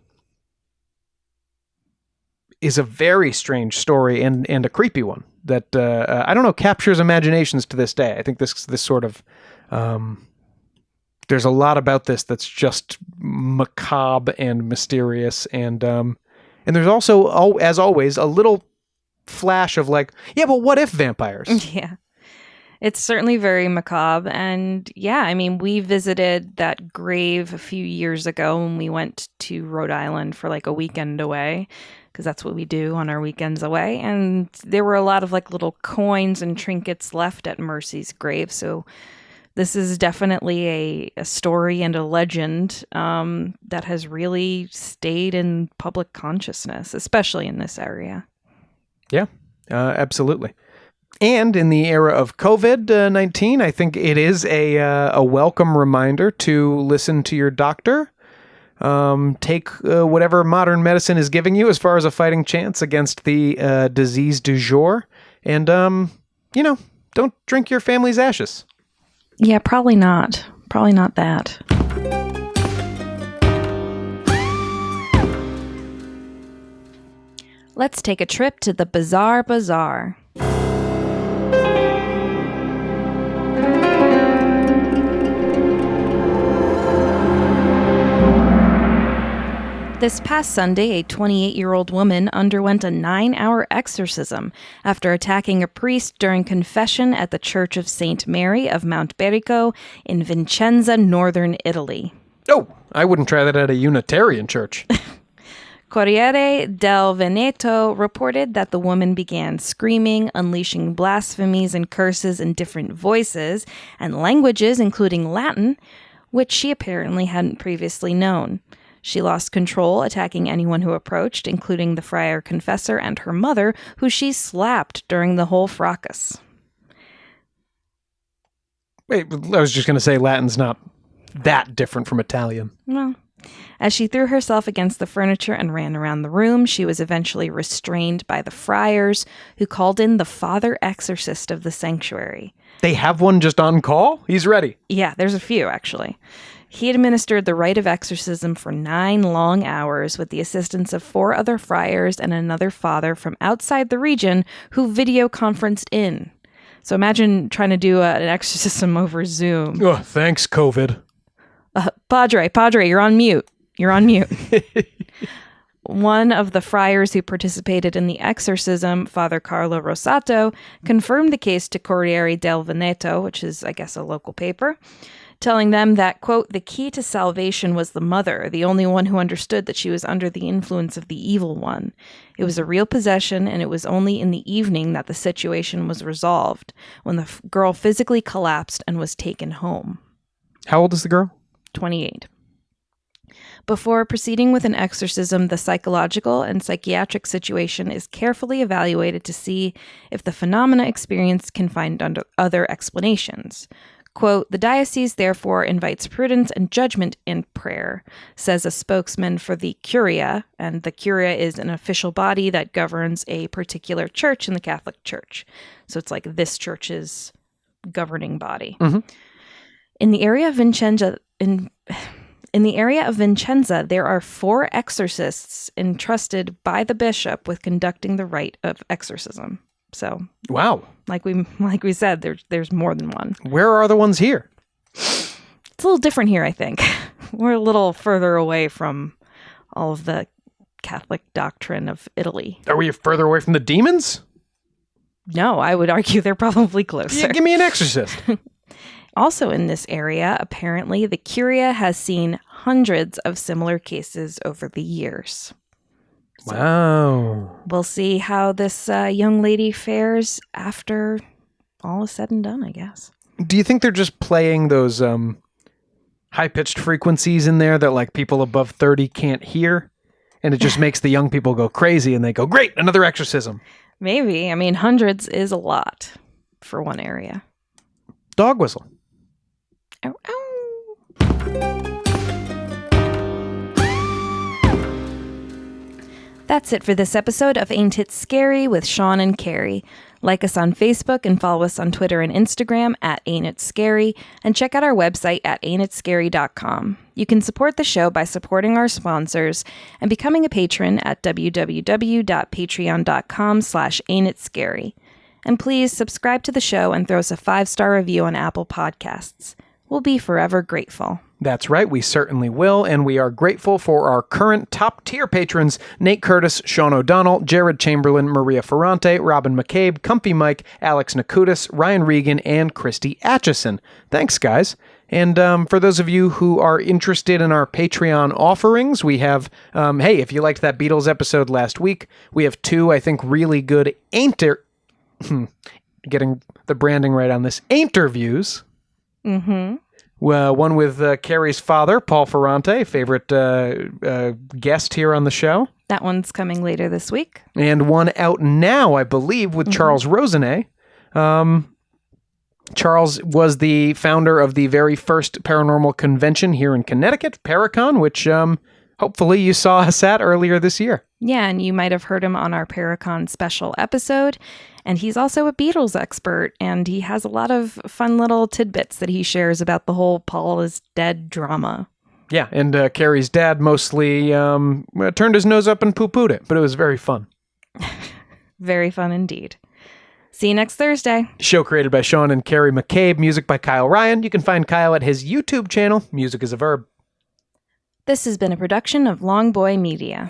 a very strange story and a creepy one that, I don't know, captures imaginations to this day. I think this sort of, there's a lot about this that's just macabre and mysterious. And there's also, as always, a little flash of like, yeah, but what if vampires? Yeah. It's certainly very macabre. And yeah, I mean, we visited that grave a few years ago when we went to Rhode Island for like a weekend away, because that's what we do on our weekends away. And there were a lot of like little coins and trinkets left at Mercy's grave. So this is definitely a story and a legend that has really stayed in public consciousness, especially in this area. Yeah, absolutely. And in the era of COVID-19, I think it is a welcome reminder to listen to your doctor. Take whatever modern medicine is giving you as far as a fighting chance against the disease du jour. And, don't drink your family's ashes. Yeah, probably not. Probably not that. Let's take a trip to the Bizarre Bazaar. This past Sunday, a 28-year-old woman underwent a 9-hour exorcism after attacking a priest during confession at the Church of St. Mary of Mount Berico in Vicenza, northern Italy. Oh, I wouldn't try that at a Unitarian church. Corriere del Veneto reported that the woman began screaming, unleashing blasphemies and curses in different voices and languages, including Latin, which she apparently hadn't previously known. She lost control, attacking anyone who approached, including the friar confessor and her mother, who she slapped during the whole fracas. Wait, I was just going to say Latin's not that different from Italian. Well, as she threw herself against the furniture and ran around the room, she was eventually restrained by the friars, who called in the father exorcist of the sanctuary. They have one just on call? He's ready. Yeah, there's a few, actually. He administered the rite of exorcism for 9 long hours with the assistance of 4 other friars and another father from outside the region who video conferenced in. So imagine trying to do an exorcism over Zoom. Oh, thanks, COVID. Padre, you're on mute. You're on mute. One of the friars who participated in the exorcism, Father Carlo Rosato, confirmed the case to Corriere del Veneto, which is, I guess, a local paper, telling them that, quote, the key to salvation was the mother, the only one who understood that she was under the influence of the evil one. It was a real possession, and it was only in the evening that the situation was resolved, when the girl physically collapsed and was taken home. How old is the girl? 28. Before proceeding with an exorcism, the psychological and psychiatric situation is carefully evaluated to see if the phenomena experienced can find other explanations. Quote, the diocese therefore invites prudence and judgment in prayer, says a spokesman for the Curia, and the Curia is an official body that governs a particular church in the Catholic Church. So it's like this church's governing body. Mm-hmm. In the area of Vicenza, there are 4 exorcists entrusted by the bishop with conducting the rite of exorcism. So, wow. Like we said, there's more than one. Where are the ones here? It's a little different here, I think. We're a little further away from all of the Catholic doctrine of Italy. Are we further away from the demons? No, I would argue they're probably closer. Yeah, give me an exorcist. Also in this area, apparently, the Curia has seen hundreds of similar cases over the years. So wow. We'll see how this young lady fares after all is said and done, I guess. Do you think they're just playing those high-pitched frequencies in there that like people above 30 can't hear? And it just makes the young people go crazy and they go, great, another exorcism. Maybe. I mean, hundreds is a lot for one area. Dog whistle. Ow, ow. That's it for this episode of Ain't It Scary with Sean and Carrie. Like us on Facebook and follow us on Twitter and Instagram at Ain't It Scary, and check out our website at ain'titscary.com. You can support the show by supporting our sponsors and becoming a patron at www.patreon.com/ain'titscary. And please subscribe to the show and throw us a 5-star review on Apple Podcasts. We'll be forever grateful. That's right, we certainly will, and we are grateful for our current top-tier patrons, Nate Curtis, Sean O'Donnell, Jared Chamberlain, Maria Ferrante, Robin McCabe, Comfy Mike, Alex Nakutis, Ryan Regan, and Christy Atchison. Thanks, guys. And for those of you who are interested in our Patreon offerings, we have, hey, if you liked that Beatles episode last week, we have 2, I think, really good getting the branding right on this, interviews. Mm-hmm. One with Carrie's father, Paul Ferrante, favorite guest here on the show. That one's coming later this week. And one out now, I believe, with Charles Rosenet. Charles was the founder of the very first paranormal convention here in Connecticut, Paracon, which hopefully you saw us at earlier this year. Yeah, and you might have heard him on our Paracon special episode. And he's also a Beatles expert, and he has a lot of fun little tidbits that he shares about the whole Paul is dead drama. Yeah, and Carrie's dad mostly turned his nose up and poo-pooed it, but it was very fun. Very fun indeed. See you next Thursday. Show created by Sean and Carrie McCabe, music by Kyle Ryan. You can find Kyle at his YouTube channel, Music is a Verb. This has been a production of Long Boy Media.